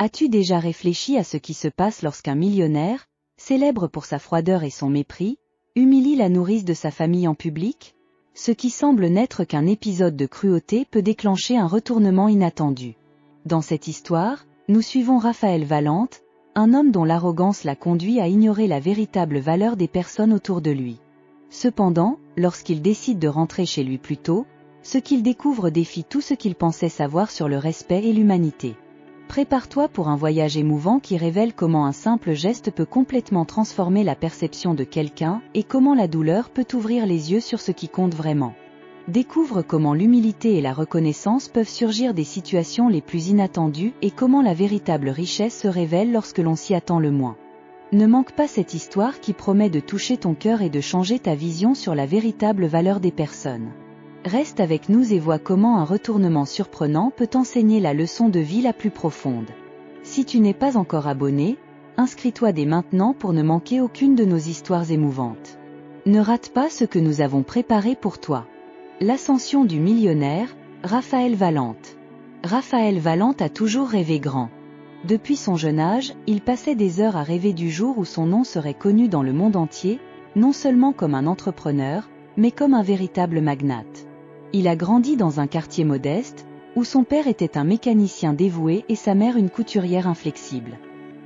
As-tu déjà réfléchi à ce qui se passe lorsqu'un millionnaire, célèbre pour sa froideur et son mépris, humilie la nourrice de sa famille en public? Ce qui semble n'être qu'un épisode de cruauté peut déclencher un retournement inattendu. Dans cette histoire, nous suivons Raphaël Valente, un homme dont l'arrogance l'a conduit à ignorer la véritable valeur des personnes autour de lui. Cependant, lorsqu'il décide de rentrer chez lui plus tôt, ce qu'il découvre défie tout ce qu'il pensait savoir sur le respect et l'humanité. Prépare-toi pour un voyage émouvant qui révèle comment un simple geste peut complètement transformer la perception de quelqu'un et comment la douleur peut ouvrir les yeux sur ce qui compte vraiment. Découvre comment l'humilité et la reconnaissance peuvent surgir des situations les plus inattendues et comment la véritable richesse se révèle lorsque l'on s'y attend le moins. Ne manque pas cette histoire qui promet de toucher ton cœur et de changer ta vision sur la véritable valeur des personnes. Reste avec nous et vois comment un retournement surprenant peut enseigner la leçon de vie la plus profonde. Si tu n'es pas encore abonné, inscris-toi dès maintenant pour ne manquer aucune de nos histoires émouvantes. Ne rate pas ce que nous avons préparé pour toi. L'ascension du millionnaire, Raphaël Valente. Raphaël Valente a toujours rêvé grand. Depuis son jeune âge, il passait des heures à rêver du jour où son nom serait connu dans le monde entier, non seulement comme un entrepreneur, mais comme un véritable magnate. Il a grandi dans un quartier modeste, où son père était un mécanicien dévoué et sa mère une couturière inflexible.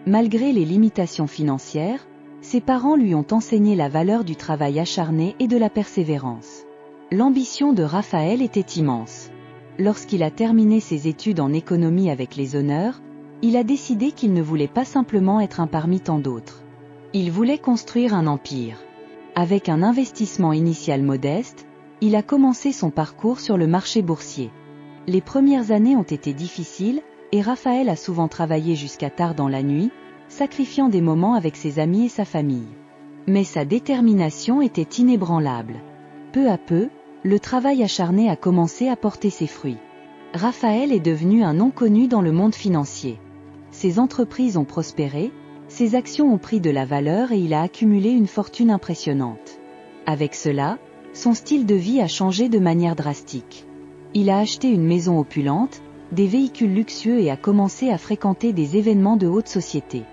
Malgré les limitations financières, ses parents lui ont enseigné la valeur du travail acharné et de la persévérance. L'ambition de Raphaël était immense. Lorsqu'il a terminé ses études en économie avec les honneurs, il a décidé qu'il ne voulait pas simplement être un parmi tant d'autres. Il voulait construire un empire. Avec un investissement initial modeste, il a commencé son parcours sur le marché boursier. Les premières années ont été difficiles, et Raphaël a souvent travaillé jusqu'à tard dans la nuit, sacrifiant des moments avec ses amis et sa famille. Mais sa détermination était inébranlable. Peu à peu, le travail acharné a commencé à porter ses fruits. Raphaël est devenu un nom connu dans le monde financier. Ses entreprises ont prospéré, ses actions ont pris de la valeur et il a accumulé une fortune impressionnante. Avec cela, son style de vie a changé de manière drastique. Il a acheté une maison opulente, des véhicules luxueux et a commencé à fréquenter des événements de haute société.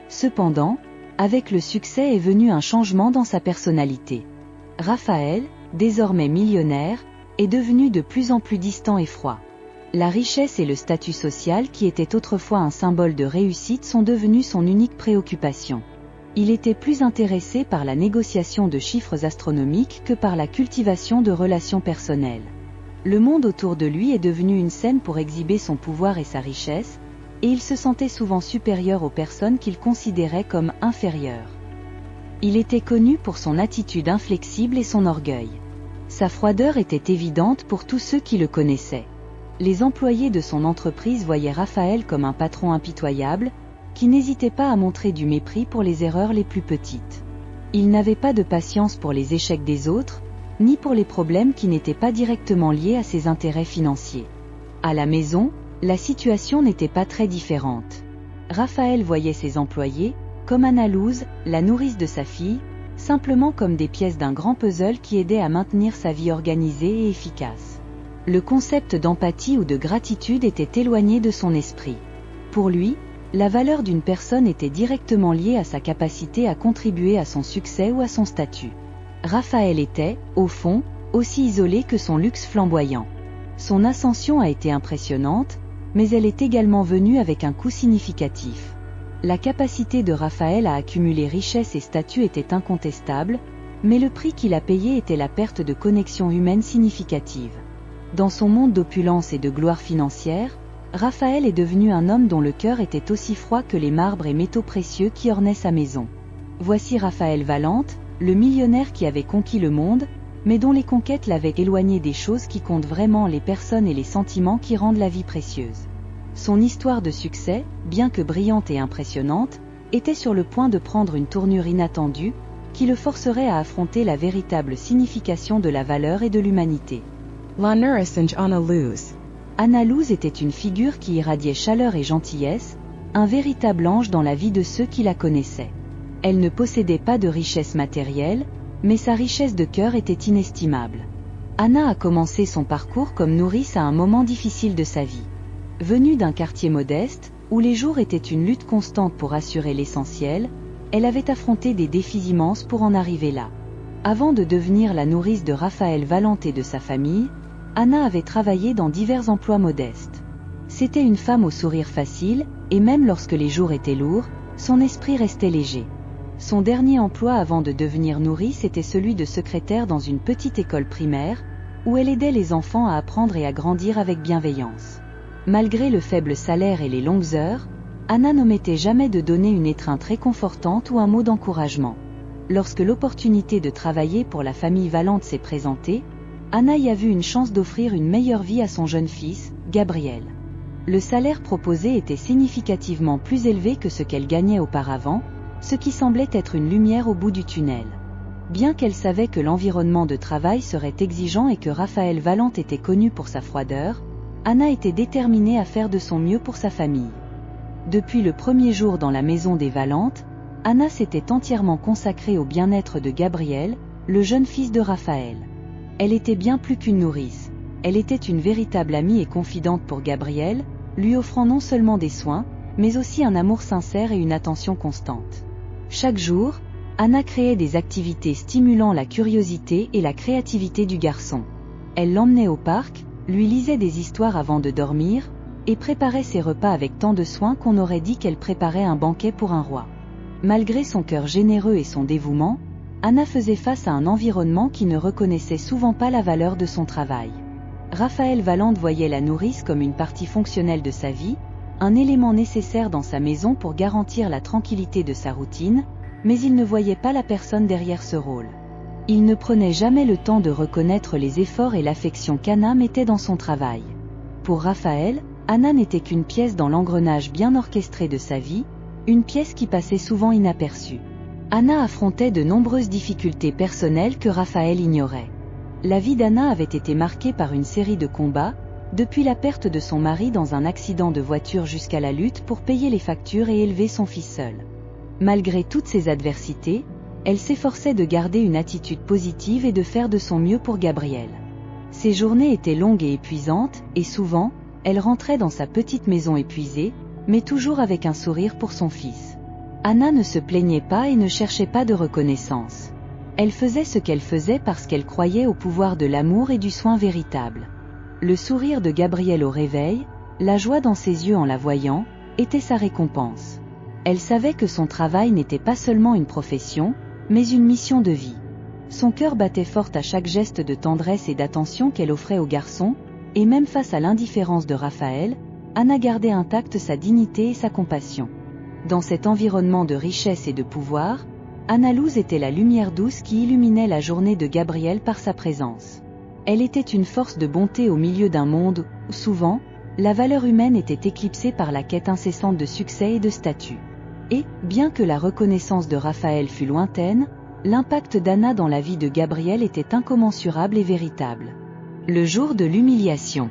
Cependant, avec le succès est venu un changement dans sa personnalité. Raphaël, désormais millionnaire, est devenu de plus en plus distant et froid. La richesse et le statut social qui étaient autrefois un symbole de réussite sont devenus son unique préoccupation. Il était plus intéressé par la négociation de chiffres astronomiques que par la cultivation de relations personnelles. Le monde autour de lui est devenu une scène pour exhiber son pouvoir et sa richesse, et il se sentait souvent supérieur aux personnes qu'il considérait comme inférieures. Il était connu pour son attitude inflexible et son orgueil. Sa froideur était évidente pour tous ceux qui le connaissaient. Les employés de son entreprise voyaient Raphaël comme un patron impitoyable, qui n'hésitait pas à montrer du mépris pour les erreurs les plus petites. Il n'avait pas de patience pour les échecs des autres, ni pour les problèmes qui n'étaient pas directement liés à ses intérêts financiers. À la maison, la situation n'était pas très différente. Raphaël voyait ses employés, comme Anna Louz, la nourrice de sa fille, simplement comme des pièces d'un grand puzzle qui aidaient à maintenir sa vie organisée et efficace. Le concept d'empathie ou de gratitude était éloigné de son esprit. Pour lui, la valeur d'une personne était directement liée à sa capacité à contribuer à son succès ou à son statut. Raphaël était, au fond, aussi isolé que son luxe flamboyant. Son ascension a été impressionnante, mais elle est également venue avec un coût significatif. La capacité de Raphaël à accumuler richesse et statut était incontestable, mais le prix qu'il a payé était la perte de connexion humaine significative. Dans son monde d'opulence et de gloire financière, Raphaël est devenu un homme dont le cœur était aussi froid que les marbres et métaux précieux qui ornaient sa maison. Voici Raphaël Valente, le millionnaire qui avait conquis le monde, mais dont les conquêtes l'avaient éloigné des choses qui comptent vraiment, les personnes et les sentiments qui rendent la vie précieuse. Son histoire de succès, bien que brillante et impressionnante, était sur le point de prendre une tournure inattendue, qui le forcerait à affronter la véritable signification de la valeur et de l'humanité. La nourrice Anna Louz. Anna Louz était une figure qui irradiait chaleur et gentillesse, un véritable ange dans la vie de ceux qui la connaissaient. Elle ne possédait pas de richesse matérielle, mais sa richesse de cœur était inestimable. Anna a commencé son parcours comme nourrice à un moment difficile de sa vie. Venue d'un quartier modeste, Où les jours étaient une lutte constante pour assurer l'essentiel, elle avait affronté des défis immenses pour en arriver là. Avant de devenir la nourrice de Raphaël Valente et de sa famille, Anna avait travaillé dans divers emplois modestes. C'était une femme au sourire facile, et même lorsque les jours étaient lourds, son esprit restait léger. Son dernier emploi avant de devenir nourrice était celui de secrétaire dans une petite école primaire, où elle aidait les enfants à apprendre et à grandir avec bienveillance. Malgré le faible salaire et les longues heures, Anna n'omettait jamais de donner une étreinte réconfortante ou un mot d'encouragement. Lorsque l'opportunité de travailler pour la famille Valente s'est présentée, Anna y a vu une chance d'offrir une meilleure vie à son jeune fils, Gabriel. Le salaire proposé était significativement plus élevé que ce qu'elle gagnait auparavant, ce qui semblait être une lumière au bout du tunnel. Bien qu'elle savait que l'environnement de travail serait exigeant et que Raphaël Valente était connu pour sa froideur, Anna était déterminée à faire de son mieux pour sa famille. Depuis le premier jour dans la maison des Valente, Anna s'était entièrement consacrée au bien-être de Gabriel, le jeune fils de Raphaël. Elle était bien plus qu'une nourrice, elle était une véritable amie et confidente pour Gabriel, lui offrant non seulement des soins, mais aussi un amour sincère et une attention constante. Chaque jour, Anna créait des activités stimulant la curiosité et la créativité du garçon. Elle l'emmenait au parc, lui lisait des histoires avant de dormir, et préparait ses repas avec tant de soin qu'on aurait dit qu'elle préparait un banquet pour un roi. Malgré son cœur généreux et son dévouement, Anna faisait face à un environnement qui ne reconnaissait souvent pas la valeur de son travail. Raphaël Valente voyait la nourrice comme une partie fonctionnelle de sa vie, un élément nécessaire dans sa maison pour garantir la tranquillité de sa routine, mais il ne voyait pas la personne derrière ce rôle. Il ne prenait jamais le temps de reconnaître les efforts et l'affection qu'Anna mettait dans son travail. Pour Raphaël, Anna n'était qu'une pièce dans l'engrenage bien orchestré de sa vie, une pièce qui passait souvent inaperçue. Anna affrontait de nombreuses difficultés personnelles que Raphaël ignorait. La vie d'Anna avait été marquée par une série de combats, depuis la perte de son mari dans un accident de voiture jusqu'à la lutte pour payer les factures et élever son fils seul. Malgré toutes ces adversités, elle s'efforçait de garder une attitude positive et de faire de son mieux pour Gabriel. Ses journées étaient longues et épuisantes, et souvent, elle rentrait dans sa petite maison épuisée, mais toujours avec un sourire pour son fils. Anna ne se plaignait pas et ne cherchait pas de reconnaissance. Elle faisait ce qu'elle faisait parce qu'elle croyait au pouvoir de l'amour et du soin véritable. Le sourire de Gabriel au réveil, la joie dans ses yeux en la voyant, était sa récompense. Elle savait que son travail n'était pas seulement une profession, mais une mission de vie. Son cœur battait fort à chaque geste de tendresse et d'attention qu'elle offrait au garçon, et même face à l'indifférence de Raphaël, Anna gardait intacte sa dignité et sa compassion. Dans cet environnement de richesse et de pouvoir, Anna Louz était la lumière douce qui illuminait la journée de Gabriel par sa présence. Elle était une force de bonté au milieu d'un monde où, souvent, la valeur humaine était éclipsée par la quête incessante de succès et de statut. Et, bien que la reconnaissance de Raphaël fût lointaine, l'impact d'Anna dans la vie de Gabriel était incommensurable et véritable. Le jour de l'humiliation.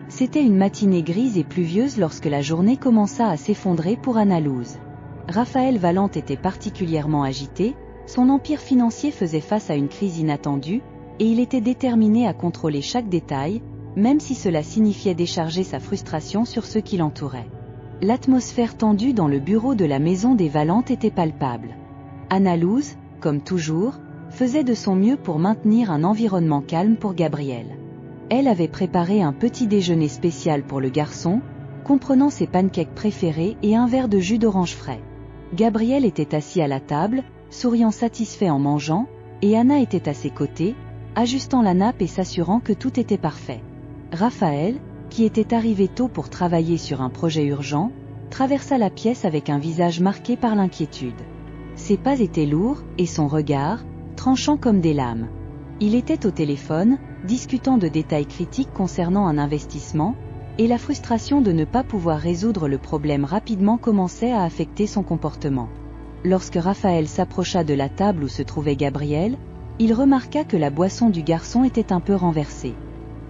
C'était une matinée grise et pluvieuse lorsque la journée commença à s'effondrer pour Anna Louz. Raphaël Valente était particulièrement agité, son empire financier faisait face à une crise inattendue, et il était déterminé à contrôler chaque détail, même si cela signifiait décharger sa frustration sur ceux qui l'entouraient. L'atmosphère tendue dans le bureau de la maison des Valente était palpable. Anna Louz, comme toujours, faisait de son mieux pour maintenir un environnement calme pour Gabriel. Elle avait préparé un petit déjeuner spécial pour le garçon, comprenant ses pancakes préférés et un verre de jus d'orange frais. Gabriel était assis à la table, souriant satisfait en mangeant, et Anna était à ses côtés, ajustant la nappe et s'assurant que tout était parfait. Raphaël, qui était arrivé tôt pour travailler sur un projet urgent, traversa la pièce avec un visage marqué par l'inquiétude. Ses pas étaient lourds, et son regard, tranchant comme des lames. Il était au téléphone, discutant de détails critiques concernant un investissement, et la frustration de ne pas pouvoir résoudre le problème rapidement commençait à affecter son comportement. Lorsque Raphaël s'approcha de la table où se trouvait Gabriel, il remarqua que la boisson du garçon était un peu renversée.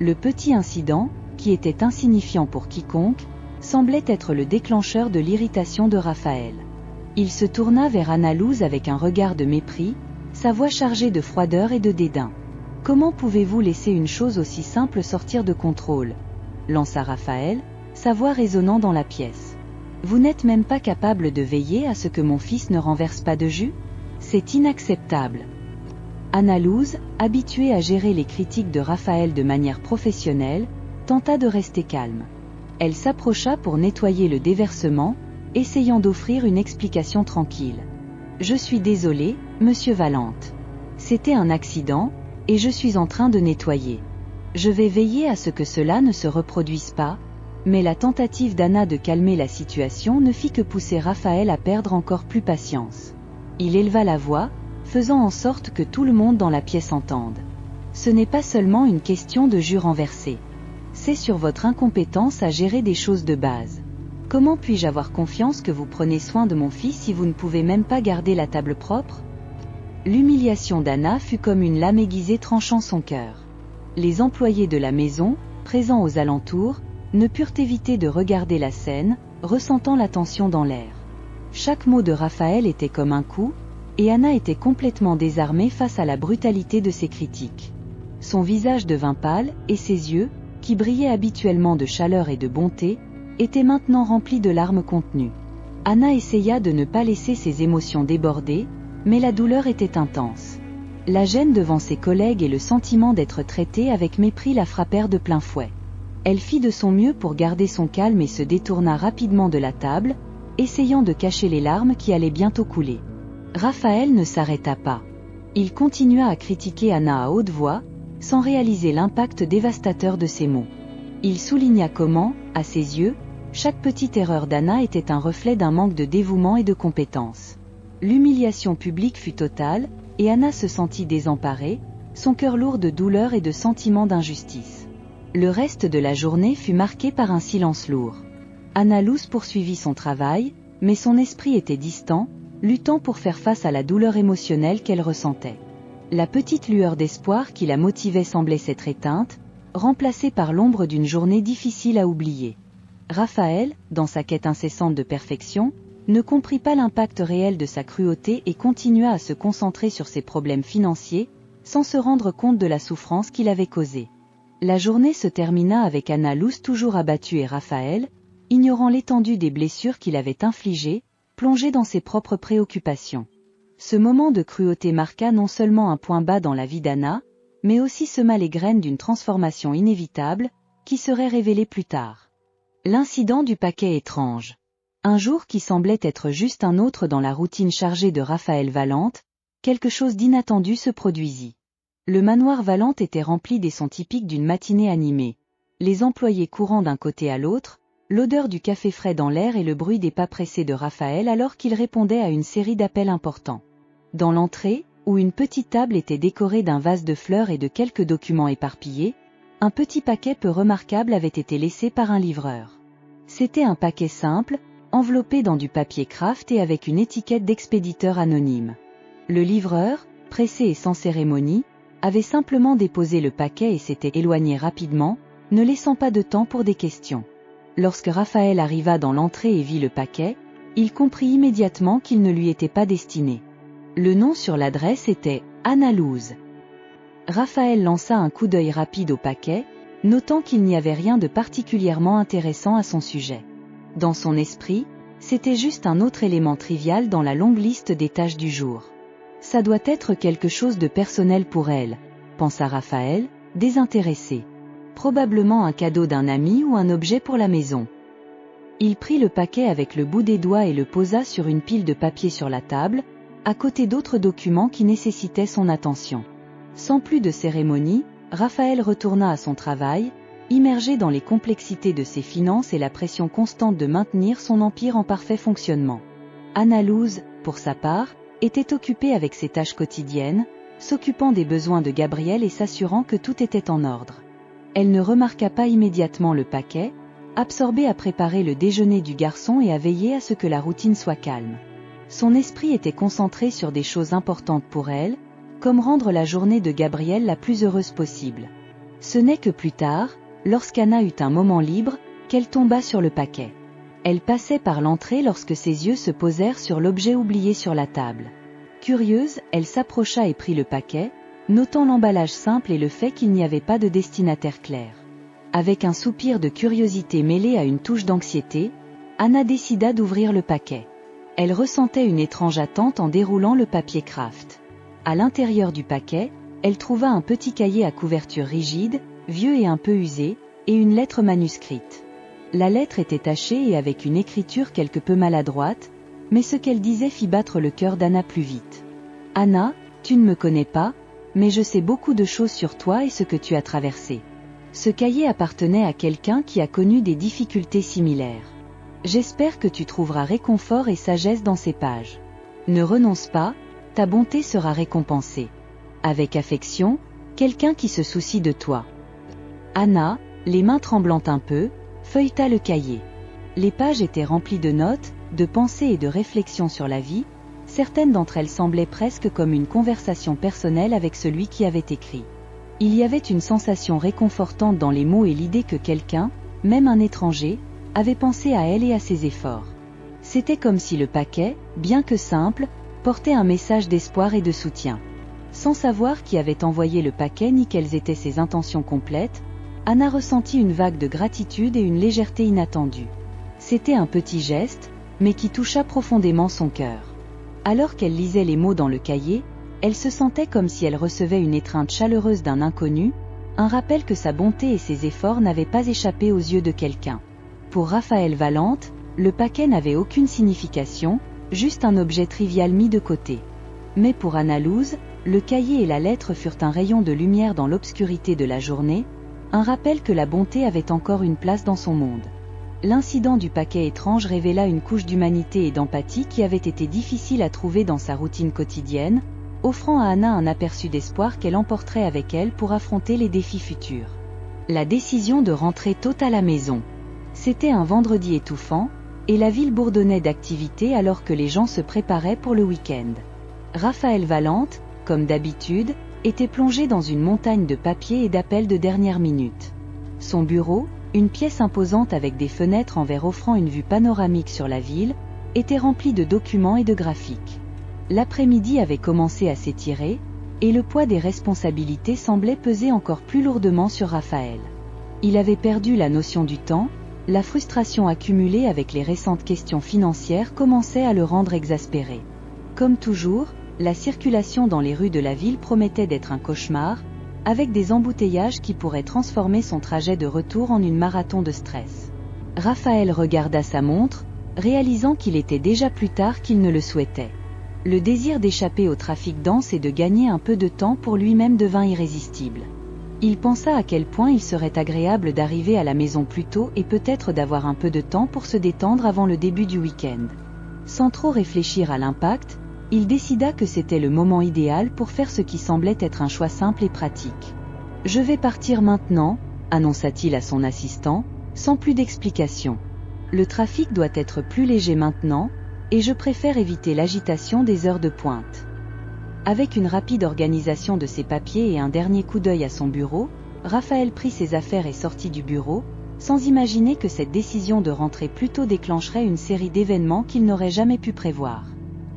Le petit incident, qui était insignifiant pour quiconque, semblait être le déclencheur de l'irritation de Raphaël. Il se tourna vers Anna Louz avec un regard de mépris, sa voix chargée de froideur et de dédain. « Comment pouvez-vous laisser une chose aussi simple sortir de contrôle ?» lança Raphaël, sa voix résonnant dans la pièce. Vous n'êtes même pas capable de veiller à ce que mon fils ne renverse pas de jus? C'est inacceptable. Anna Loos, habituée à gérer les critiques de Raphaël de manière professionnelle, tenta de rester calme. Elle s'approcha pour nettoyer le déversement, essayant d'offrir une explication tranquille. Je suis désolée, monsieur Valente. C'était un accident, et je suis en train de nettoyer. Je vais veiller à ce que cela ne se reproduise pas, mais la tentative d'Anna de calmer la situation ne fit que pousser Raphaël à perdre encore plus patience. Il éleva la voix, faisant en sorte que tout le monde dans la pièce entende. Ce n'est pas seulement une question de jus renversé. C'est sur votre incompétence à gérer des choses de base. Comment puis-je avoir confiance que vous prenez soin de mon fils si vous ne pouvez même pas garder la table propre? L'humiliation d'Anna fut comme une lame aiguisée tranchant son cœur. Les employés de la maison, présents aux alentours, ne purent éviter de regarder la scène, ressentant la tension dans l'air. Chaque mot de Raphaël était comme un coup, et Anna était complètement désarmée face à la brutalité de ses critiques. Son visage devint pâle, et ses yeux, qui brillaient habituellement de chaleur et de bonté, étaient maintenant remplis de larmes contenues. Anna essaya de ne pas laisser ses émotions déborder, mais la douleur était intense. La gêne devant ses collègues et le sentiment d'être traitée avec mépris la frappèrent de plein fouet. Elle fit de son mieux pour garder son calme et se détourna rapidement de la table, essayant de cacher les larmes qui allaient bientôt couler. Raphaël ne s'arrêta pas. Il continua à critiquer Anna à haute voix, sans réaliser l'impact dévastateur de ses mots. Il souligna comment, à ses yeux, chaque petite erreur d'Anna était un reflet d'un manque de dévouement et de compétence. L'humiliation publique fut totale, et Anna se sentit désemparée, son cœur lourd de douleur et de sentiments d'injustice. Le reste de la journée fut marqué par un silence lourd. Anna Loos poursuivit son travail, mais son esprit était distant, luttant pour faire face à la douleur émotionnelle qu'elle ressentait. La petite lueur d'espoir qui la motivait semblait s'être éteinte, remplacée par l'ombre d'une journée difficile à oublier. Raphaël, dans sa quête incessante de perfection, ne comprit pas l'impact réel de sa cruauté et continua à se concentrer sur ses problèmes financiers, sans se rendre compte de la souffrance qu'il avait causée. La journée se termina avec Anna Loos toujours abattue et Raphaël, ignorant l'étendue des blessures qu'il avait infligées, plongé dans ses propres préoccupations. Ce moment de cruauté marqua non seulement un point bas dans la vie d'Anna, mais aussi sema les graines d'une transformation inévitable, qui serait révélée plus tard. L'incident du paquet étrange. Un jour qui semblait être juste un autre dans la routine chargée de Raphaël Valente, quelque chose d'inattendu se produisit. Le manoir Valente était rempli des sons typiques d'une matinée animée. Les employés courant d'un côté à l'autre, l'odeur du café frais dans l'air et le bruit des pas pressés de Raphaël alors qu'il répondait à une série d'appels importants. Dans l'entrée, où une petite table était décorée d'un vase de fleurs et de quelques documents éparpillés, un petit paquet peu remarquable avait été laissé par un livreur. C'était un paquet simple, enveloppé dans du papier craft et avec une étiquette d'expéditeur anonyme. Le livreur, pressé et sans cérémonie, avait simplement déposé le paquet et s'était éloigné rapidement, ne laissant pas de temps pour des questions. Lorsque Raphaël arriva dans l'entrée et vit le paquet, il comprit immédiatement qu'il ne lui était pas destiné. Le nom sur l'adresse était « Anna Loos ». Raphaël lança un coup d'œil rapide au paquet, notant qu'il n'y avait rien de particulièrement intéressant à son sujet. Dans son esprit, c'était juste un autre élément trivial dans la longue liste des tâches du jour. Ça doit être quelque chose de personnel pour elle, pensa Raphaël, désintéressé. Probablement un cadeau d'un ami ou un objet pour la maison. Il prit le paquet avec le bout des doigts et le posa sur une pile de papier sur la table, à côté d'autres documents qui nécessitaient son attention. Sans plus de cérémonie, Raphaël retourna à son travail, immergé dans les complexités de ses finances et la pression constante de maintenir son empire en parfait fonctionnement. Anna Loos, pour sa part, était occupée avec ses tâches quotidiennes, s'occupant des besoins de Gabriel et s'assurant que tout était en ordre. Elle ne remarqua pas immédiatement le paquet, absorbée à préparer le déjeuner du garçon et à veiller à ce que la routine soit calme. Son esprit était concentré sur des choses importantes pour elle, comme rendre la journée de Gabriel la plus heureuse possible. Ce n'est que plus tard, lorsqu'Anna eut un moment libre, qu'elle tomba sur le paquet. Elle passait par l'entrée lorsque ses yeux se posèrent sur l'objet oublié sur la table. Curieuse, elle s'approcha et prit le paquet, notant l'emballage simple et le fait qu'il n'y avait pas de destinataire clair. Avec un soupir de curiosité mêlé à une touche d'anxiété, Anna décida d'ouvrir le paquet. Elle ressentait une étrange attente en déroulant le papier craft. À l'intérieur du paquet, elle trouva un petit cahier à couverture rigide, vieux et un peu usé, et une lettre manuscrite. La lettre était tachée et avec une écriture quelque peu maladroite, mais ce qu'elle disait fit battre le cœur d'Anna plus vite. « Anna, tu ne me connais pas, mais je sais beaucoup de choses sur toi et ce que tu as traversé. Ce cahier appartenait à quelqu'un qui a connu des difficultés similaires. J'espère que tu trouveras réconfort et sagesse dans ces pages. Ne renonce pas, ta bonté sera récompensée. Avec affection, quelqu'un qui se soucie de toi. » Anna, les mains tremblant un peu, feuilleta le cahier. Les pages étaient remplies de notes, de pensées et de réflexions sur la vie. Certaines d'entre elles semblaient presque comme une conversation personnelle avec celui qui avait écrit. Il y avait une sensation réconfortante dans les mots et l'idée que quelqu'un, même un étranger, avait pensé à elle et à ses efforts. C'était comme si le paquet, bien que simple, portait un message d'espoir et de soutien. Sans savoir qui avait envoyé le paquet ni quelles étaient ses intentions complètes, Anna ressentit une vague de gratitude et une légèreté inattendue. C'était un petit geste, mais qui toucha profondément son cœur. Alors qu'elle lisait les mots dans le cahier, elle se sentait comme si elle recevait une étreinte chaleureuse d'un inconnu, un rappel que sa bonté et ses efforts n'avaient pas échappé aux yeux de quelqu'un. Pour Raphaël Valente, le paquet n'avait aucune signification, juste un objet trivial mis de côté. Mais pour Anna Loos, le cahier et la lettre furent un rayon de lumière dans l'obscurité de la journée, un rappel que la bonté avait encore une place dans son monde. L'incident du paquet étrange révéla une couche d'humanité et d'empathie qui avait été difficile à trouver dans sa routine quotidienne, offrant à Anna un aperçu d'espoir qu'elle emporterait avec elle pour affronter les défis futurs. La décision de rentrer tôt à la maison. C'était un vendredi étouffant, et la ville bourdonnait d'activités alors que les gens se préparaient pour le week-end. Raphaël Valente, comme d'habitude, était plongé dans une montagne de papiers et d'appels de dernière minute. Son bureau, une pièce imposante avec des fenêtres en verre offrant une vue panoramique sur la ville, était rempli de documents et de graphiques. L'après-midi avait commencé à s'étirer, et le poids des responsabilités semblait peser encore plus lourdement sur Raphaël. Il avait perdu la notion du temps, la frustration accumulée avec les récentes questions financières commençait à le rendre exaspéré. Comme toujours, la circulation dans les rues de la ville promettait d'être un cauchemar, avec des embouteillages qui pourraient transformer son trajet de retour en une marathon de stress. Raphaël regarda sa montre, réalisant qu'il était déjà plus tard qu'il ne le souhaitait. Le désir d'échapper au trafic dense et de gagner un peu de temps pour lui-même devint irrésistible. Il pensa à quel point il serait agréable d'arriver à la maison plus tôt et peut-être d'avoir un peu de temps pour se détendre avant le début du week-end. Sans trop réfléchir à l'impact, il décida que c'était le moment idéal pour faire ce qui semblait être un choix simple et pratique. « Je vais partir maintenant », annonça-t-il à son assistant, sans plus d'explication. « Le trafic doit être plus léger maintenant, et je préfère éviter l'agitation des heures de pointe. » Avec une rapide organisation de ses papiers et un dernier coup d'œil à son bureau, Raphaël prit ses affaires et sortit du bureau, sans imaginer que cette décision de rentrer plus tôt déclencherait une série d'événements qu'il n'aurait jamais pu prévoir.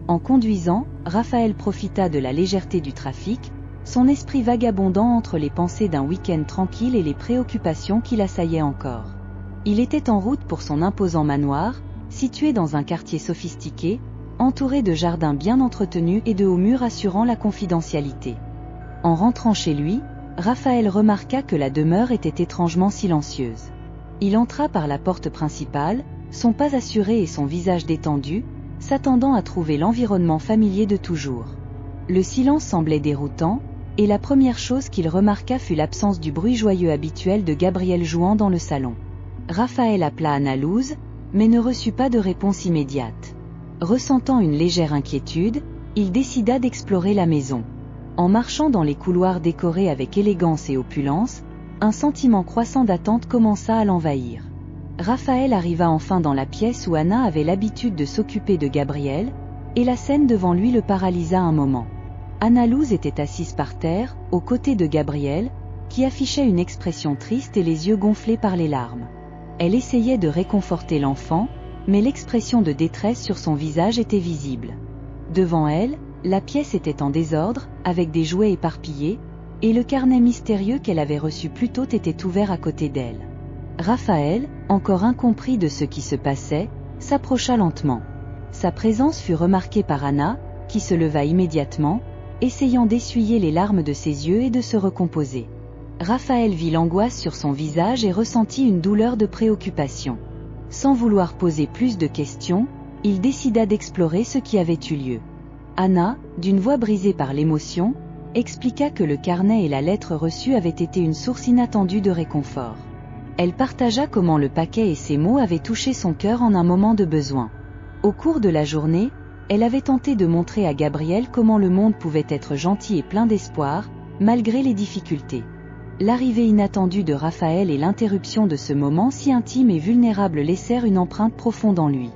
En conduisant, Raphaël profita de la légèreté du trafic, son esprit vagabondant entre les pensées d'un week-end tranquille et les préoccupations qui l'assaillaient encore. Il était en route pour son imposant manoir, situé dans un quartier sophistiqué, entouré de jardins bien entretenus et de hauts murs assurant la confidentialité. En rentrant chez lui, Raphaël remarqua que la demeure était étrangement silencieuse. Il entra par la porte principale, son pas assuré et son visage détendu, s'attendant à trouver l'environnement familier de toujours. Le silence semblait déroutant, et la première chose qu'il remarqua fut l'absence du bruit joyeux habituel de Gabriel jouant dans le salon. Raphaël appela Anna Loos, mais ne reçut pas de réponse immédiate. Ressentant une légère inquiétude, il décida d'explorer la maison. En marchant dans les couloirs décorés avec élégance et opulence, un sentiment croissant d'attente commença à l'envahir. Raphaël arriva enfin dans la pièce où Anna avait l'habitude de s'occuper de Gabriel, et la scène devant lui le paralysa un moment. Anna Loos était assise par terre, aux côtés de Gabriel, qui affichait une expression triste et les yeux gonflés par les larmes. Elle essayait de réconforter l'enfant, mais l'expression de détresse sur son visage était visible. Devant elle, la pièce était en désordre, avec des jouets éparpillés, et le carnet mystérieux qu'elle avait reçu plus tôt était ouvert à côté d'elle. Raphaël, encore incompris de ce qui se passait, s'approcha lentement. Sa présence fut remarquée par Anna, qui se leva immédiatement, essayant d'essuyer les larmes de ses yeux et de se recomposer. Raphaël vit l'angoisse sur son visage et ressentit une douleur de préoccupation. Sans vouloir poser plus de questions, il décida d'explorer ce qui avait eu lieu. Anna, d'une voix brisée par l'émotion, expliqua que le carnet et la lettre reçue avaient été une source inattendue de réconfort. Elle partagea comment le paquet et ses mots avaient touché son cœur en un moment de besoin. Au cours de la journée, elle avait tenté de montrer à Gabriel comment le monde pouvait être gentil et plein d'espoir, malgré les difficultés. L'arrivée inattendue de Raphaël et l'interruption de ce moment si intime et vulnérable laissèrent une empreinte profonde en lui.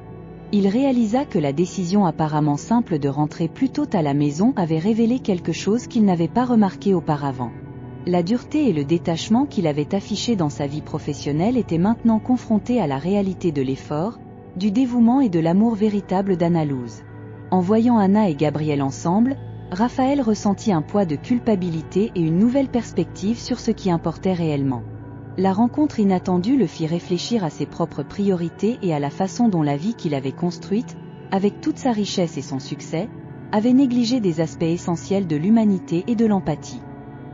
Il réalisa que la décision apparemment simple de rentrer plus tôt à la maison avait révélé quelque chose qu'il n'avait pas remarqué auparavant. La dureté et le détachement qu'il avait affiché dans sa vie professionnelle étaient maintenant confrontés à la réalité de l'effort, du dévouement et de l'amour véritable d'Anna Louz. En voyant Anna et Gabriel ensemble, Raphaël ressentit un poids de culpabilité et une nouvelle perspective sur ce qui importait réellement. La rencontre inattendue le fit réfléchir à ses propres priorités et à la façon dont la vie qu'il avait construite, avec toute sa richesse et son succès, avait négligé des aspects essentiels de l'humanité et de l'empathie.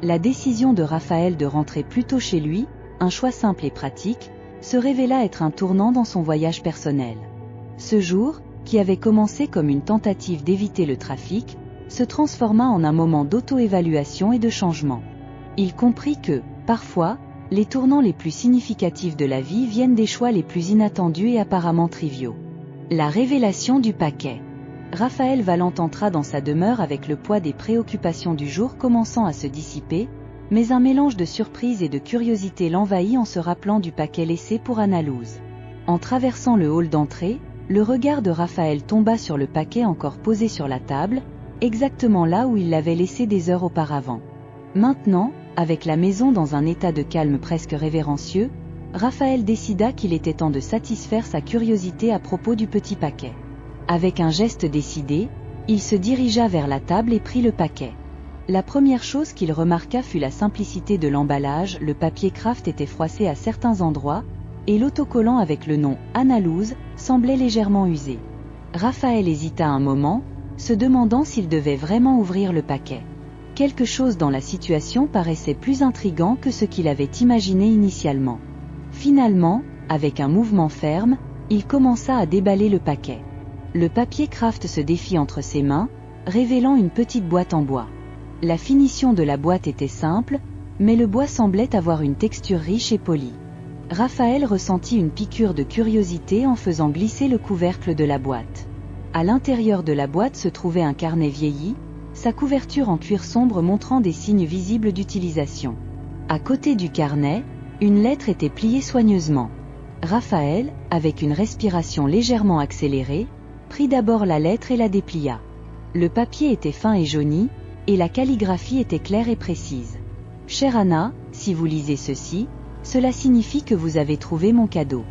La décision de Raphaël de rentrer plus tôt chez lui, un choix simple et pratique, se révéla être un tournant dans son voyage personnel. Ce jour, qui avait commencé comme une tentative d'éviter le trafic, se transforma en un moment d'auto-évaluation et de changement. Il comprit que, parfois, les tournants les plus significatifs de la vie viennent des choix les plus inattendus et apparemment triviaux. La révélation du paquet. Raphaël Valant entra dans sa demeure avec le poids des préoccupations du jour commençant à se dissiper, mais un mélange de surprise et de curiosité l'envahit en se rappelant du paquet laissé pour Anna Louz. En traversant le hall d'entrée, le regard de Raphaël tomba sur le paquet encore posé sur la table, exactement là où il l'avait laissé des heures auparavant. Maintenant, avec la maison dans un état de calme presque révérencieux, Raphaël décida qu'il était temps de satisfaire sa curiosité à propos du petit paquet. Avec un geste décidé, il se dirigea vers la table et prit le paquet. La première chose qu'il remarqua fut la simplicité de l'emballage. Le papier craft était froissé à certains endroits, et l'autocollant avec le nom « Anna Louz » semblait légèrement usé. Raphaël hésita un moment, se demandant s'il devait vraiment ouvrir le paquet. Quelque chose dans la situation paraissait plus intrigant que ce qu'il avait imaginé initialement. Finalement, avec un mouvement ferme, il commença à déballer le paquet. Le papier craft se défit entre ses mains, révélant une petite boîte en bois. La finition de la boîte était simple, mais le bois semblait avoir une texture riche et polie. Raphaël ressentit une piqûre de curiosité en faisant glisser le couvercle de la boîte. À l'intérieur de la boîte se trouvait un carnet vieilli, sa couverture en cuir sombre montrant des signes visibles d'utilisation. À côté du carnet, une lettre était pliée soigneusement. Raphaël, avec une respiration légèrement accélérée, prit d'abord la lettre et la déplia. Le papier était fin et jauni, et la calligraphie était claire et précise. « Chère Anna, si vous lisez ceci, cela signifie que vous avez trouvé mon cadeau.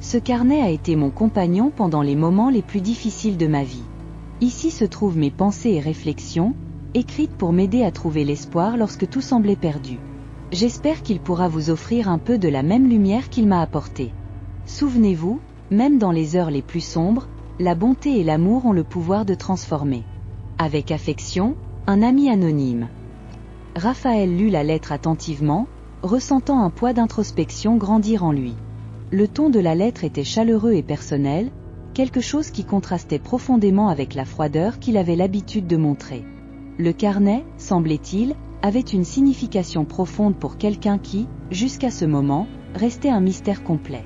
Ce carnet a été mon compagnon pendant les moments les plus difficiles de ma vie. Ici se trouvent mes pensées et réflexions, écrites pour m'aider à trouver l'espoir lorsque tout semblait perdu. J'espère qu'il pourra vous offrir un peu de la même lumière qu'il m'a apportée. Souvenez-vous, même dans les heures les plus sombres, la bonté et l'amour ont le pouvoir de transformer. Avec affection, un ami anonyme. » Raphaël lut la lettre attentivement, ressentant un poids d'introspection grandir en lui. Le ton de la lettre était chaleureux et personnel, quelque chose qui contrastait profondément avec la froideur qu'il avait l'habitude de montrer. Le carnet, semblait-il, avait une signification profonde pour quelqu'un qui, jusqu'à ce moment, restait un mystère complet.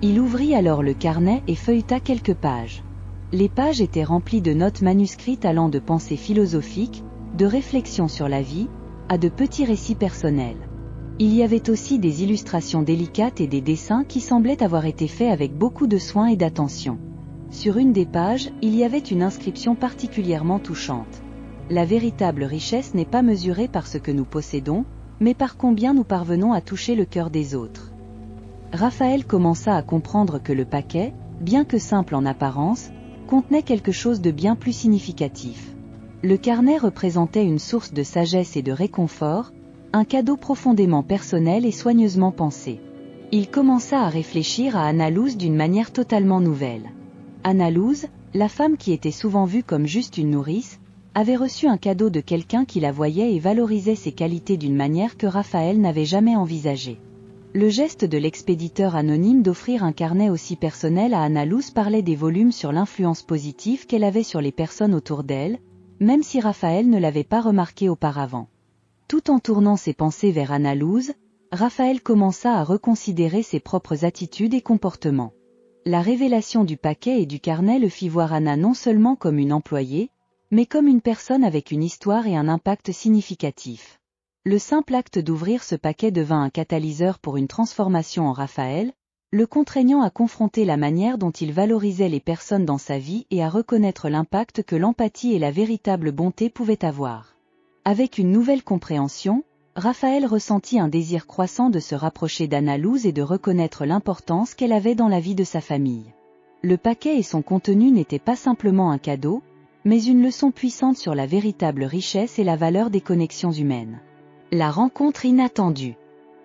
Il ouvrit alors le carnet et feuilleta quelques pages. Les pages étaient remplies de notes manuscrites allant de pensées philosophiques, de réflexions sur la vie, à de petits récits personnels. Il y avait aussi des illustrations délicates et des dessins qui semblaient avoir été faits avec beaucoup de soin et d'attention. Sur une des pages, il y avait une inscription particulièrement touchante. La véritable richesse n'est pas mesurée par ce que nous possédons, mais par combien nous parvenons à toucher le cœur des autres. Raphaël commença à comprendre que le paquet, bien que simple en apparence, contenait quelque chose de bien plus significatif. Le carnet représentait une source de sagesse et de réconfort, un cadeau profondément personnel et soigneusement pensé. Il commença à réfléchir à Anna Louz d'une manière totalement nouvelle. Anna Loos, la femme qui était souvent vue comme juste une nourrice, avait reçu un cadeau de quelqu'un qui la voyait et valorisait ses qualités d'une manière que Raphaël n'avait jamais envisagée. Le geste de l'expéditeur anonyme d'offrir un carnet aussi personnel à Anna Loos parlait des volumes sur l'influence positive qu'elle avait sur les personnes autour d'elle, même si Raphaël ne l'avait pas remarqué auparavant. Tout en tournant ses pensées vers Anna Loos, Raphaël commença à reconsidérer ses propres attitudes et comportements. La révélation du paquet et du carnet le fit voir Anna non seulement comme une employée, mais comme une personne avec une histoire et un impact significatif. Le simple acte d'ouvrir ce paquet devint un catalyseur pour une transformation en Raphaël, le contraignant à confronter la manière dont il valorisait les personnes dans sa vie et à reconnaître l'impact que l'empathie et la véritable bonté pouvaient avoir. Avec une nouvelle compréhension, Raphaël ressentit un désir croissant de se rapprocher d'Anna Loos et de reconnaître l'importance qu'elle avait dans la vie de sa famille. Le paquet et son contenu n'étaient pas simplement un cadeau, mais une leçon puissante sur la véritable richesse et la valeur des connexions humaines. La rencontre inattendue.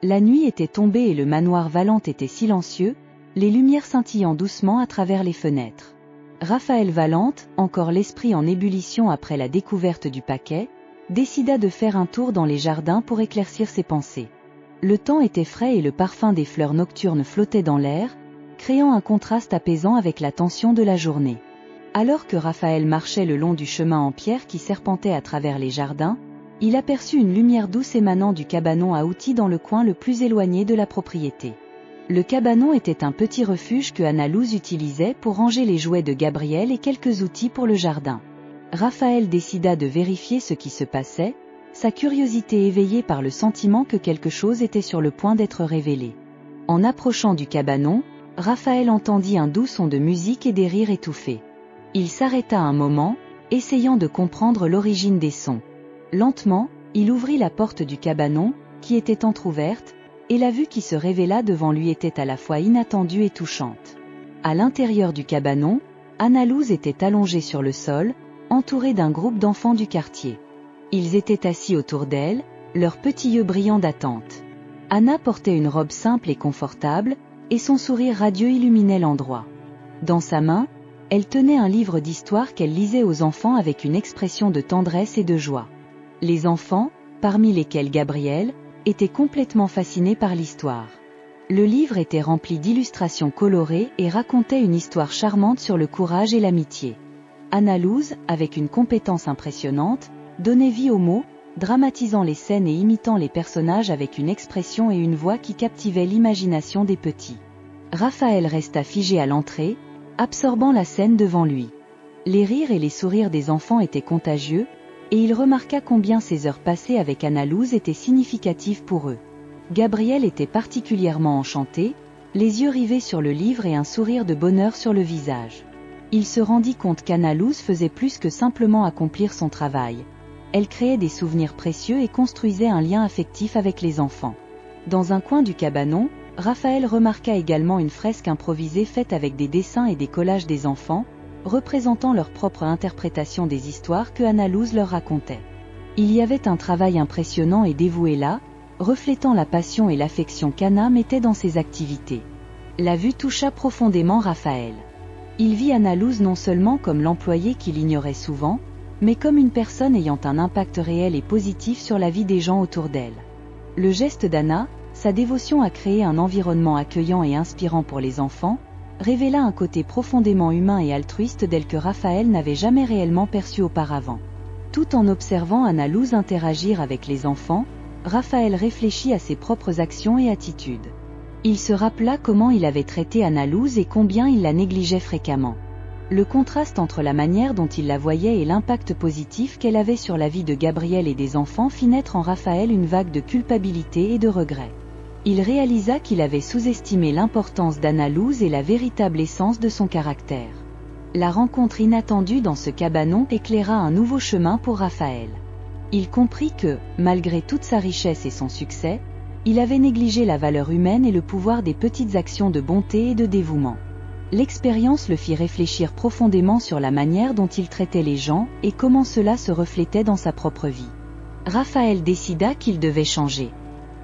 La nuit était tombée et le manoir Valente était silencieux, les lumières scintillant doucement à travers les fenêtres. Raphaël Valente, encore l'esprit en ébullition après la découverte du paquet, décida de faire un tour dans les jardins pour éclaircir ses pensées. Le temps était frais et le parfum des fleurs nocturnes flottait dans l'air, créant un contraste apaisant avec la tension de la journée. Alors que Raphaël marchait le long du chemin en pierre qui serpentait à travers les jardins, il aperçut une lumière douce émanant du cabanon à outils dans le coin le plus éloigné de la propriété. Le cabanon était un petit refuge que Anna Loos utilisait pour ranger les jouets de Gabriel et quelques outils pour le jardin. Raphaël décida de vérifier ce qui se passait, sa curiosité éveillée par le sentiment que quelque chose était sur le point d'être révélé. En approchant du cabanon, Raphaël entendit un doux son de musique et des rires étouffés. Il s'arrêta un moment, essayant de comprendre l'origine des sons. Lentement, il ouvrit la porte du cabanon, qui était entr'ouverte, et la vue qui se révéla devant lui était à la fois inattendue et touchante. À l'intérieur du cabanon, Anna Loos était allongée sur le sol, entourée d'un groupe d'enfants du quartier. Ils étaient assis autour d'elle, leurs petits yeux brillants d'attente. Anna portait une robe simple et confortable, et son sourire radieux illuminait l'endroit. Dans sa main, elle tenait un livre d'histoire qu'elle lisait aux enfants avec une expression de tendresse et de joie. Les enfants, parmi lesquels Gabriel, étaient complètement fascinés par l'histoire. Le livre était rempli d'illustrations colorées et racontait une histoire charmante sur le courage et l'amitié. Anna Loos, avec une compétence impressionnante, donnait vie aux mots, dramatisant les scènes et imitant les personnages avec une expression et une voix qui captivaient l'imagination des petits. Raphaël resta figé à l'entrée, absorbant la scène devant lui. Les rires et les sourires des enfants étaient contagieux, et il remarqua combien ces heures passées avec Anna Loos étaient significatives pour eux. Gabriel était particulièrement enchanté, les yeux rivés sur le livre et un sourire de bonheur sur le visage. Il se rendit compte qu'Anna Loos faisait plus que simplement accomplir son travail. Elle créait des souvenirs précieux et construisait un lien affectif avec les enfants. Dans un coin du cabanon, Raphaël remarqua également une fresque improvisée faite avec des dessins et des collages des enfants, représentant leur propre interprétation des histoires que Anna Loos leur racontait. Il y avait un travail impressionnant et dévoué là, reflétant la passion et l'affection qu'Anna mettait dans ses activités. La vue toucha profondément Raphaël. Il vit Anna Loos non seulement comme l'employée qu'il ignorait souvent, mais comme une personne ayant un impact réel et positif sur la vie des gens autour d'elle. Le geste d'Anna, sa dévotion à créer un environnement accueillant et inspirant pour les enfants, révéla un côté profondément humain et altruiste d'elle que Raphaël n'avait jamais réellement perçu auparavant. Tout en observant Anna Loos interagir avec les enfants, Raphaël réfléchit à ses propres actions et attitudes. Il se rappela comment il avait traité Anna Loos et combien il la négligeait fréquemment. Le contraste entre la manière dont il la voyait et l'impact positif qu'elle avait sur la vie de Gabriel et des enfants fit naître en Raphaël une vague de culpabilité et de regret. Il réalisa qu'il avait sous-estimé l'importance d'Anna Loos et la véritable essence de son caractère. La rencontre inattendue dans ce cabanon éclaira un nouveau chemin pour Raphaël. Il comprit que, malgré toute sa richesse et son succès, il avait négligé la valeur humaine et le pouvoir des petites actions de bonté et de dévouement. L'expérience le fit réfléchir profondément sur la manière dont il traitait les gens et comment cela se reflétait dans sa propre vie. Raphaël décida qu'il devait changer.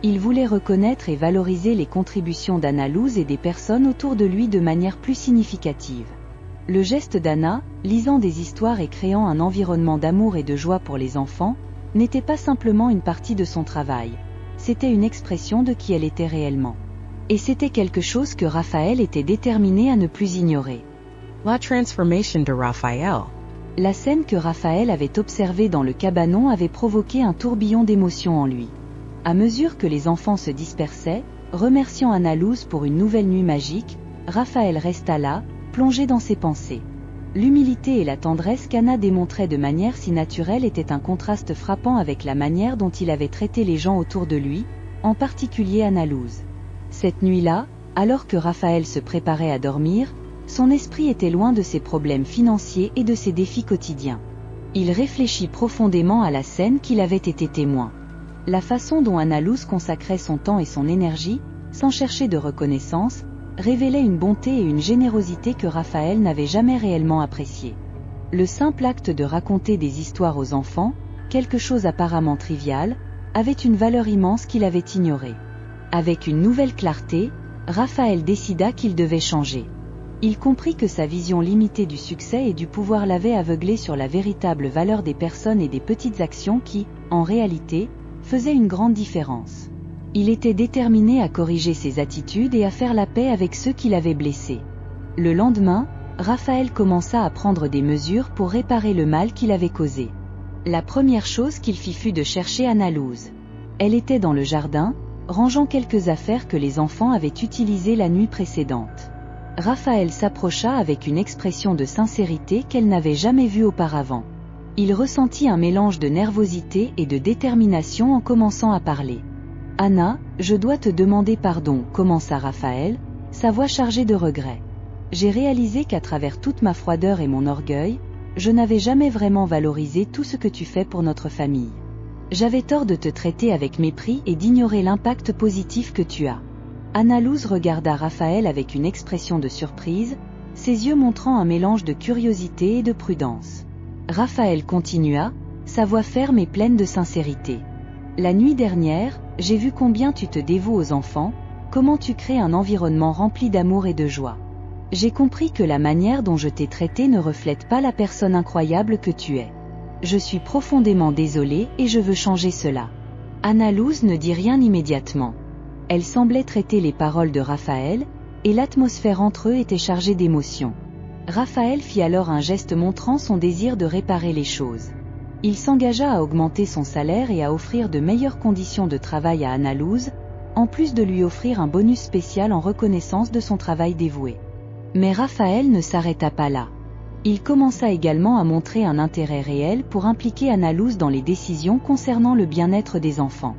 Il voulait reconnaître et valoriser les contributions d'Anna Loos et des personnes autour de lui de manière plus significative. Le geste d'Anna, lisant des histoires et créant un environnement d'amour et de joie pour les enfants, n'était pas simplement une partie de son travail. C'était une expression de qui elle était réellement. Et c'était quelque chose que Raphaël était déterminé à ne plus ignorer. La transformation de Raphaël. La scène que Raphaël avait observée dans le cabanon avait provoqué un tourbillon d'émotions en lui. À mesure que les enfants se dispersaient, remerciant Anna Luz pour une nouvelle nuit magique, Raphaël resta là, plongé dans ses pensées. L'humilité et la tendresse qu'Anna démontrait de manière si naturelle étaient un contraste frappant avec la manière dont il avait traité les gens autour de lui, en particulier Anna Luz. Cette nuit-là, alors que Raphaël se préparait à dormir, son esprit était loin de ses problèmes financiers et de ses défis quotidiens. Il réfléchit profondément à la scène qu'il avait été témoin. La façon dont Anna Luz consacrait son temps et son énergie, sans chercher de reconnaissance, révélait une bonté et une générosité que Raphaël n'avait jamais réellement appréciées. Le simple acte de raconter des histoires aux enfants, quelque chose apparemment trivial, avait une valeur immense qu'il avait ignorée. Avec une nouvelle clarté, Raphaël décida qu'il devait changer. Il comprit que sa vision limitée du succès et du pouvoir l'avait aveuglé sur la véritable valeur des personnes et des petites actions qui, en réalité, faisaient une grande différence. Il était déterminé à corriger ses attitudes et à faire la paix avec ceux qui l'avaient blessé. Le lendemain, Raphaël commença à prendre des mesures pour réparer le mal qu'il avait causé. La première chose qu'il fit fut de chercher Anna Luz. Elle était dans le jardin, rangeant quelques affaires que les enfants avaient utilisées la nuit précédente. Raphaël s'approcha avec une expression de sincérité qu'elle n'avait jamais vue auparavant. Il ressentit un mélange de nervosité et de détermination en commençant à parler. « Anna, je dois te demander pardon », commença Raphaël, sa voix chargée de regret. « J'ai réalisé qu'à travers toute ma froideur et mon orgueil, je n'avais jamais vraiment valorisé tout ce que tu fais pour notre famille. J'avais tort de te traiter avec mépris et d'ignorer l'impact positif que tu as. » Anna Luz regarda Raphaël avec une expression de surprise, ses yeux montrant un mélange de curiosité et de prudence. Raphaël continua, sa voix ferme et pleine de sincérité. « La nuit dernière, j'ai vu combien tu te dévoues aux enfants, comment tu crées un environnement rempli d'amour et de joie. J'ai compris que la manière dont je t'ai traité ne reflète pas la personne incroyable que tu es. Je suis profondément désolée et je veux changer cela. » Anna Luz ne dit rien immédiatement. Elle semblait traiter les paroles de Raphaël, et l'atmosphère entre eux était chargée d'émotion. Raphaël fit alors un geste montrant son désir de réparer les choses. Il s'engagea à augmenter son salaire et à offrir de meilleures conditions de travail à Anna Luz, en plus de lui offrir un bonus spécial en reconnaissance de son travail dévoué. Mais Raphaël ne s'arrêta pas là. Il commença également à montrer un intérêt réel pour impliquer Anna Luz dans les décisions concernant le bien-être des enfants.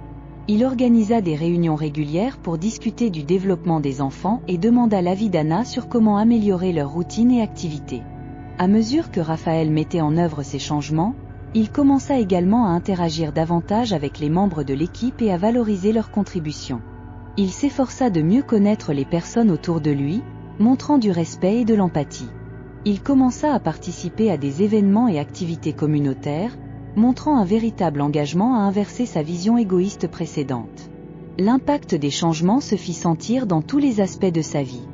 Il organisa des réunions régulières pour discuter du développement des enfants et demanda l'avis d'Anna sur comment améliorer leur routine et activités. À mesure que Raphaël mettait en œuvre ces changements, il commença également à interagir davantage avec les membres de l'équipe et à valoriser leurs contributions. Il s'efforça de mieux connaître les personnes autour de lui, montrant du respect et de l'empathie. Il commença à participer à des événements et activités communautaires, montrant un véritable engagement à inverser sa vision égoïste précédente. L'impact des changements se fit sentir dans tous les aspects de sa vie.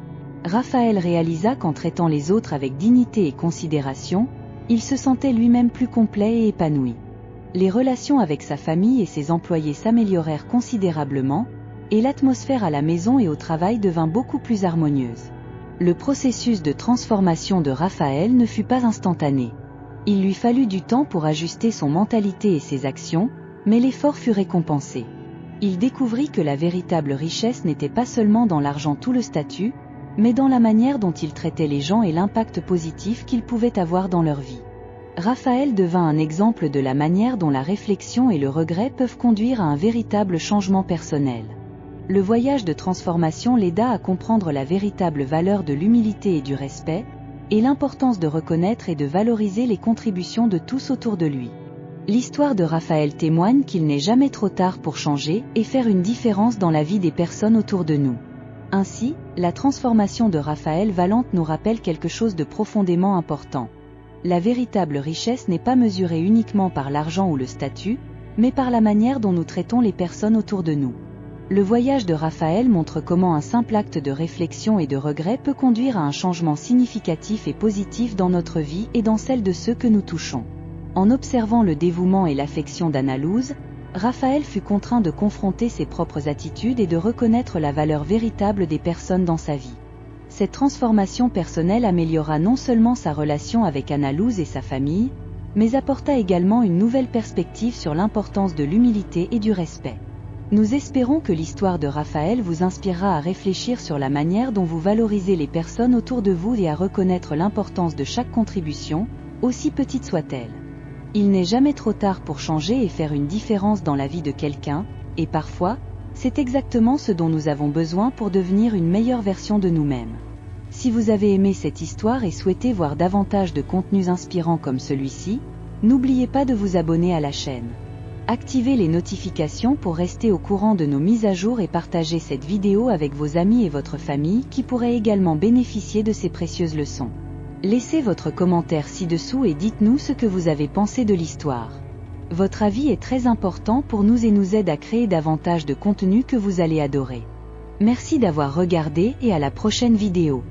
Raphaël réalisa qu'en traitant les autres avec dignité et considération, il se sentait lui-même plus complet et épanoui. Les relations avec sa famille et ses employés s'améliorèrent considérablement, et l'atmosphère à la maison et au travail devint beaucoup plus harmonieuse. Le processus de transformation de Raphaël ne fut pas instantané. Il lui fallut du temps pour ajuster son mentalité et ses actions, mais l'effort fut récompensé. Il découvrit que la véritable richesse n'était pas seulement dans l'argent ou le statut, mais dans la manière dont il traitait les gens et l'impact positif qu'ils pouvaient avoir dans leur vie. Raphaël devint un exemple de la manière dont la réflexion et le regret peuvent conduire à un véritable changement personnel. Le voyage de transformation l'aida à comprendre la véritable valeur de l'humilité et du respect, et l'importance de reconnaître et de valoriser les contributions de tous autour de lui. L'histoire de Raphaël témoigne qu'il n'est jamais trop tard pour changer et faire une différence dans la vie des personnes autour de nous. Ainsi, la transformation de Raphaël Valente nous rappelle quelque chose de profondément important. La véritable richesse n'est pas mesurée uniquement par l'argent ou le statut, mais par la manière dont nous traitons les personnes autour de nous. Le voyage de Raphaël montre comment un simple acte de réflexion et de regret peut conduire à un changement significatif et positif dans notre vie et dans celle de ceux que nous touchons. En observant le dévouement et l'affection d'Anna Loos, Raphaël fut contraint de confronter ses propres attitudes et de reconnaître la valeur véritable des personnes dans sa vie. Cette transformation personnelle améliora non seulement sa relation avec Anna Loos et sa famille, mais apporta également une nouvelle perspective sur l'importance de l'humilité et du respect. Nous espérons que l'histoire de Raphaël vous inspirera à réfléchir sur la manière dont vous valorisez les personnes autour de vous et à reconnaître l'importance de chaque contribution, aussi petite soit-elle. Il n'est jamais trop tard pour changer et faire une différence dans la vie de quelqu'un, et parfois, c'est exactement ce dont nous avons besoin pour devenir une meilleure version de nous-mêmes. Si vous avez aimé cette histoire et souhaitez voir davantage de contenus inspirants comme celui-ci, n'oubliez pas de vous abonner à la chaîne. Activez les notifications pour rester au courant de nos mises à jour et partagez cette vidéo avec vos amis et votre famille qui pourraient également bénéficier de ces précieuses leçons. Laissez votre commentaire ci-dessous et dites-nous ce que vous avez pensé de l'histoire. Votre avis est très important pour nous et nous aide à créer davantage de contenu que vous allez adorer. Merci d'avoir regardé et à la prochaine vidéo.